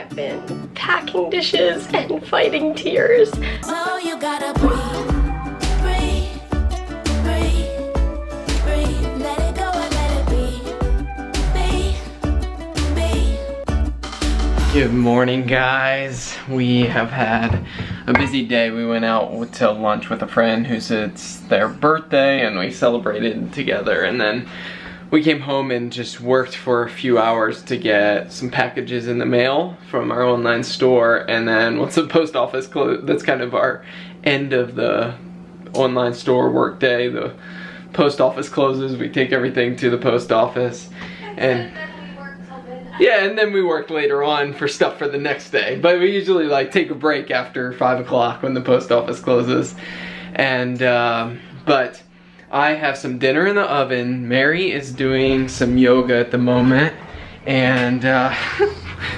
I've been packing dishes and fighting tears. So you gotta breathe, breathe, breathe, breathe. Let it go and let it be. Good morning, guys. We have had a busy day. We went out to lunch with a friend who's it's their birthday and we celebrated together, and then we came home and just worked for a few hours to get some packages in the mail from our online store. And then once the post office closed, that's kind of our end of the online store work day. The post office closes, we take everything to the post office, and yeah, and then we work later on for stuff for the next day. But we usually like take a break after 5 o'clock when the post office closes. And but I have some dinner in the oven. Mary is doing some yoga at the moment, and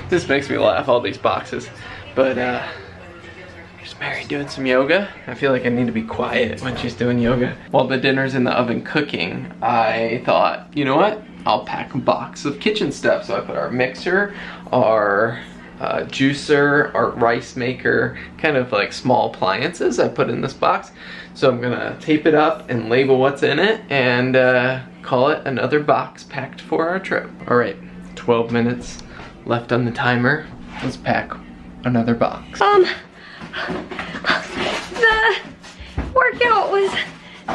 this makes me laugh, all these boxes. But there's Mary doing some yoga. I feel like I need to be quiet when she's doing yoga. While the dinner's in the oven cooking, I thought, you know what? I'll pack a box of kitchen stuff. So I put our mixer, our juicer, our rice maker, kind of like small appliances I put in this box. So I'm gonna tape it up and label what's in it and call it another box packed for our trip. All right, 12 minutes left on the timer. Let's pack another box. The workout was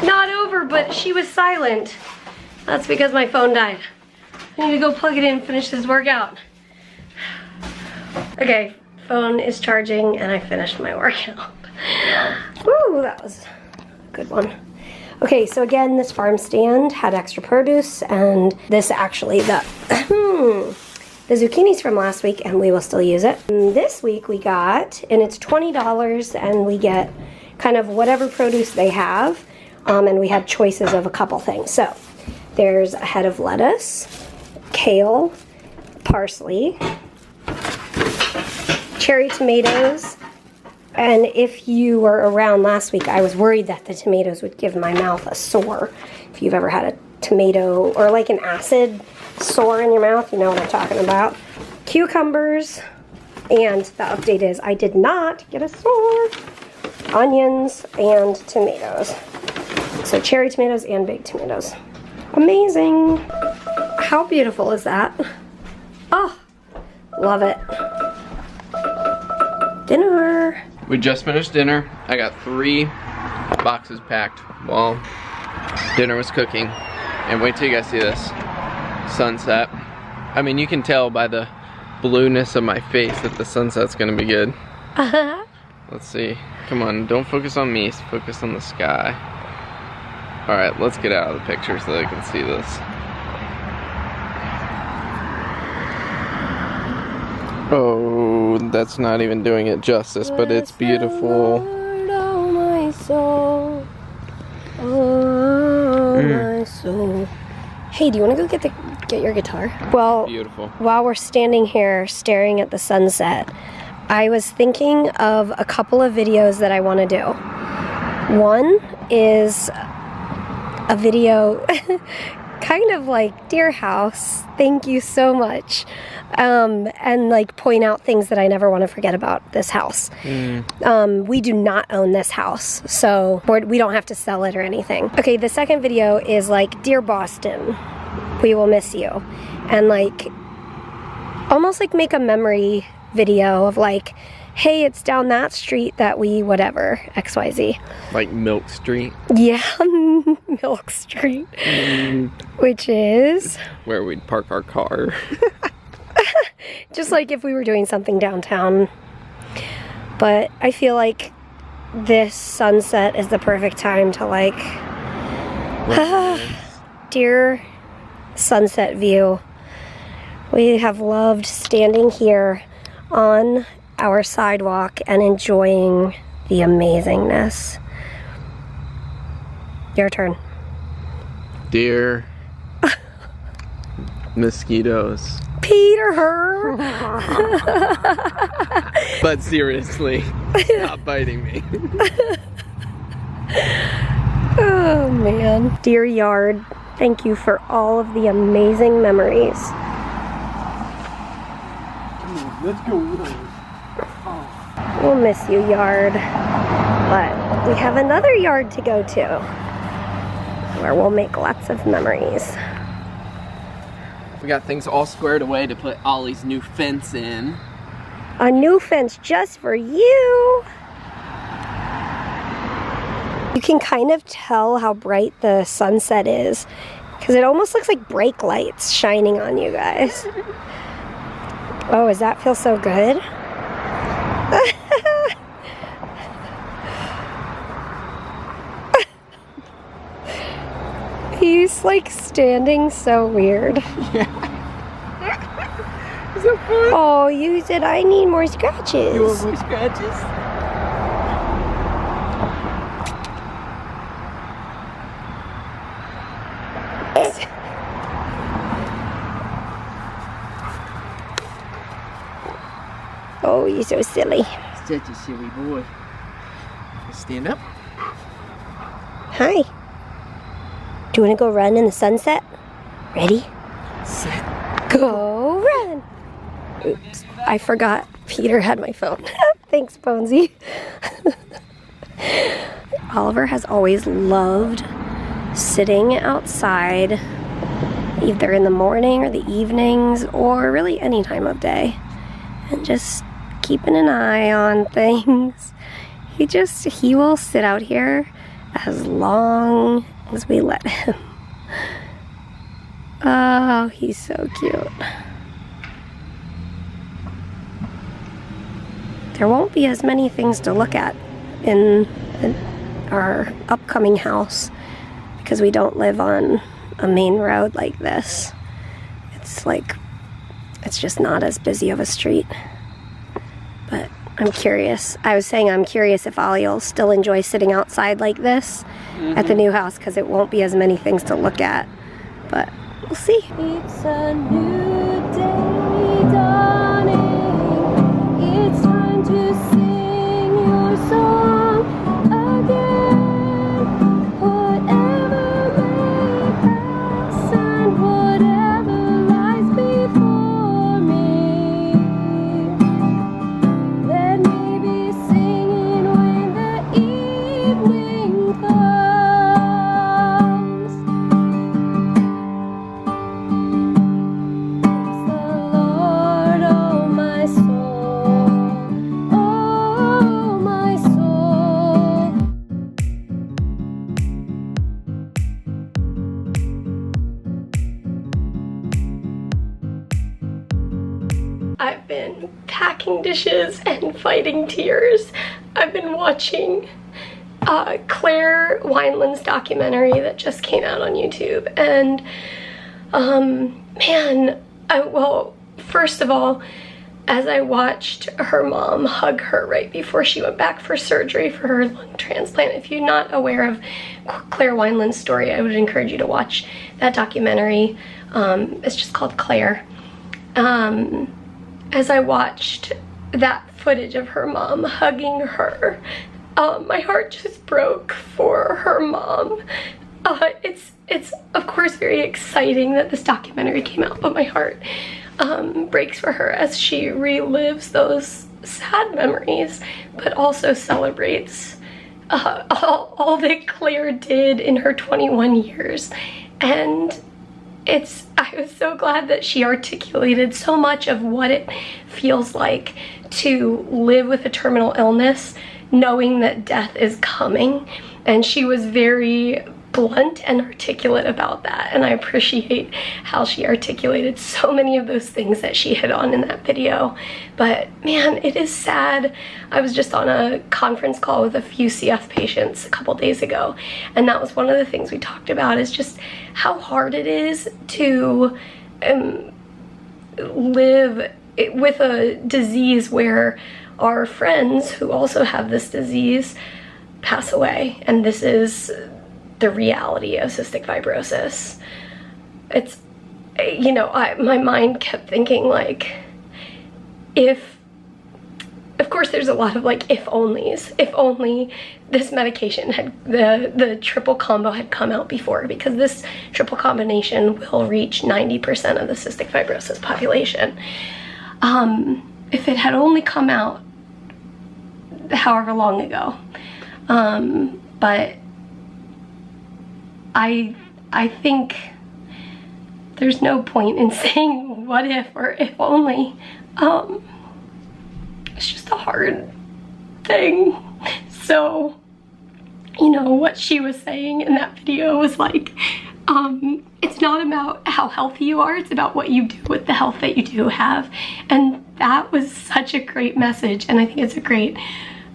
not over, but she was silent. That's because my phone died. I need to go plug it in and finish this workout. Okay, phone is charging and I finished my workout. Woo, that was a good one. Okay, so again, this farm stand had extra produce, and this actually, the zucchinis from last week, and we will still use it. And this week we got, and it's $20, and we get kind of whatever produce they have, and we had choices of a couple things. So there's a head of lettuce, kale, parsley, cherry tomatoes, and if you were around last week, I was worried that the tomatoes would give my mouth a sore. If you've ever had a tomato or like an acid sore in your mouth, you know what I'm talking about. Cucumbers, and the update is I did not get a sore. Onions and tomatoes. So cherry tomatoes and big tomatoes. Amazing. How beautiful is that? Oh, love it. Dinner. We just finished dinner. I got 3 boxes packed while dinner was cooking. And wait till you guys see this sunset. I mean, you can tell by the blueness of my face that the sunset's gonna be good. Let's see. Come on, don't focus on me, focus on the sky. Alright, let's get out of the picture so they can see this. Oh, that's not even doing it justice, but it's beautiful. Lord, oh my soul. Oh my soul. Hey, do you want to go get your guitar? Well, Beautiful. While we're standing here staring at the sunset, I was thinking of a couple of videos that I want to do. One is a video kind of like, dear house, thank you so much, and like point out things that I never want to forget about this house. We do not own this house, so we don't have to sell it or anything. Okay, the second video is like, dear Boston, we will miss you, and like almost like make a memory video of like, hey, it's down that street that we whatever, XYZ. Like Milk Street? Yeah, Milk Street. Which is where we'd park our car. just like if we were doing something downtown. But I feel like this sunset is the perfect time to like, dear sunset view. We have loved standing here on our sidewalk and enjoying the amazingness. Your turn. Dear mosquitoes. Peter! But seriously, stop biting me. Oh man. Dear yard, thank you for all of the amazing memories. Let's go. We'll miss you, yard. But we have another yard to go to where we'll make lots of memories. We got things all squared away to put Ollie's new fence in. A new fence just for you. You can kind of tell how bright the sunset is because it almost looks like brake lights shining on you guys. Oh, does that feel so good? He's like standing so weird. Yeah. Is that fun? Oh, you said I need more scratches. You want more scratches? Oh, you're so silly. Such a silly boy. Stand up. Hi. Do you want to go run in the sunset? Ready? Set. Go run. Oops, I forgot Peter had my phone. Thanks, Bonesy. Oliver has always loved sitting outside, either in the morning or the evenings, or really any time of day, and just keeping an eye on things. He will sit out here as long as we let him. Oh, he's so cute. There won't be as many things to look at in our upcoming house because we don't live on a main road like this. It's just not as busy of a street. But I'm curious. I was saying I'm curious if Ollie will still enjoy sitting outside like this at the new house because it won't be as many things to look at. But we'll see. It's a new day dawning. It's time to sing your song again. Whatever may pass and whatever lies before me. Let me be singing when the evening comes. I've been packing dishes and fighting tears. I've been watching Claire Wineland's documentary that just came out on YouTube, and man, well, first of all, as I watched her mom hug her right before she went back for surgery for her lung transplant. If you're not aware of Claire Wineland's story, I would encourage you to watch that documentary. It's just called Claire. As I watched that footage of her mom hugging her, my heart just broke for her mom. It's of course very exciting that this documentary came out, but my heart breaks for her as she relives those sad memories, but also celebrates all that Claire did in her 21 years. And I was so glad that she articulated so much of what it feels like to live with a terminal illness, knowing that death is coming. And she was very blunt and articulate about that, and I appreciate how she articulated so many of those things that she hit on in that video. But man, it is sad. I was just on a conference call with a few CF patients a couple days ago, and that was one of the things we talked about, is just how hard it is to live with a disease where our friends who also have this disease pass away, and this is the reality of cystic fibrosis. It's, you know, my mind kept thinking, like, of course there's a lot of like if onlys. If only this medication had, the triple combo had come out before, because this triple combination will reach 90% of the cystic fibrosis population. if it had only come out however long ago. But I think there's no point in saying what if or if only. It's just a hard thing. So, you know, what she was saying in that video was like, it's not about how healthy you are, it's about what you do with the health that you do have. And that was such a great message, and I think it's a great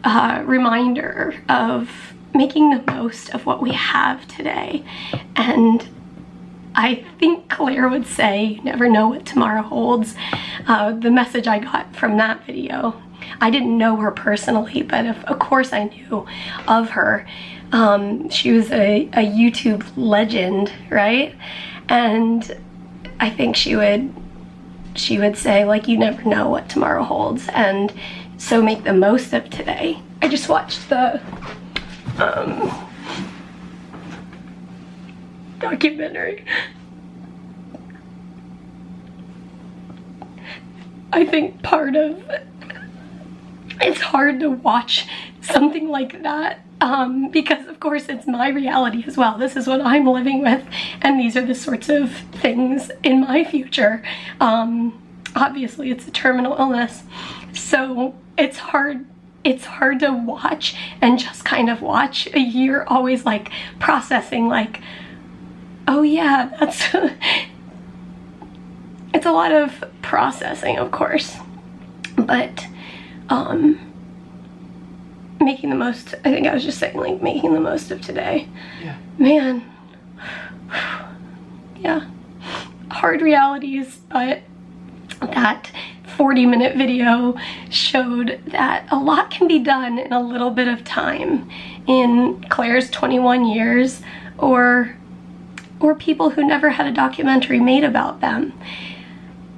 reminder of making the most of what we have today. And I think Claire would say, you never know what tomorrow holds. The message I got from that video, I didn't know her personally, but of course I knew of her. She was a YouTube legend, right? And I think she would say, like, you never know what tomorrow holds, and so make the most of today. I just watched the documentary. I think part of it's hard to watch something like that because of course it's my reality as well. This is what I'm living with, and these are the sorts of things in my future. Obviously it's a terminal illness, so it's hard to watch and just kind of watch. You're always like processing, like, oh yeah, that's it's a lot of processing, of course, but making the most, I think I was just saying, like, making the most of today. Yeah. Man. Yeah. Hard realities, but that 40-minute video showed that a lot can be done in a little bit of time in Claire's 21 years, or people who never had a documentary made about them.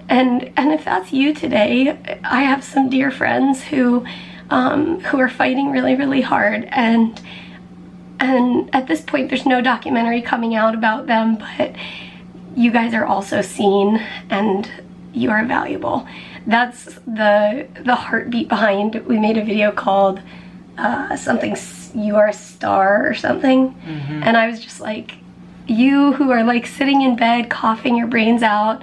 And if that's you today, I have some dear friends who are fighting really, really hard, and at this point there's no documentary coming out about them, but you guys are also seen and you are valuable. That's the heartbeat behind, we made a video called something, you are a star or something. Mm-hmm. And I was just like, you who are like sitting in bed coughing your brains out,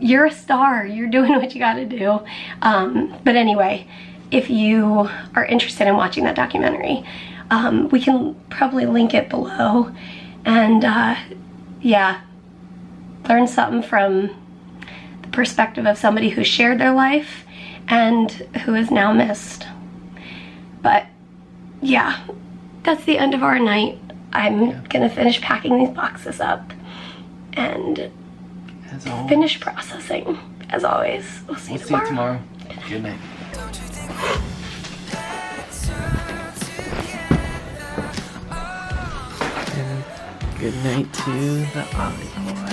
you're a star, you're doing what you gotta do. But anyway, if you are interested in watching that documentary, we can probably link it below, and yeah, learn something from the perspective of somebody who shared their life and who is now missed. But yeah, that's the end of our night. I'm gonna finish packing these boxes up and finish processing. As always, we'll see you tomorrow. Good night. And good night to the Omnivore.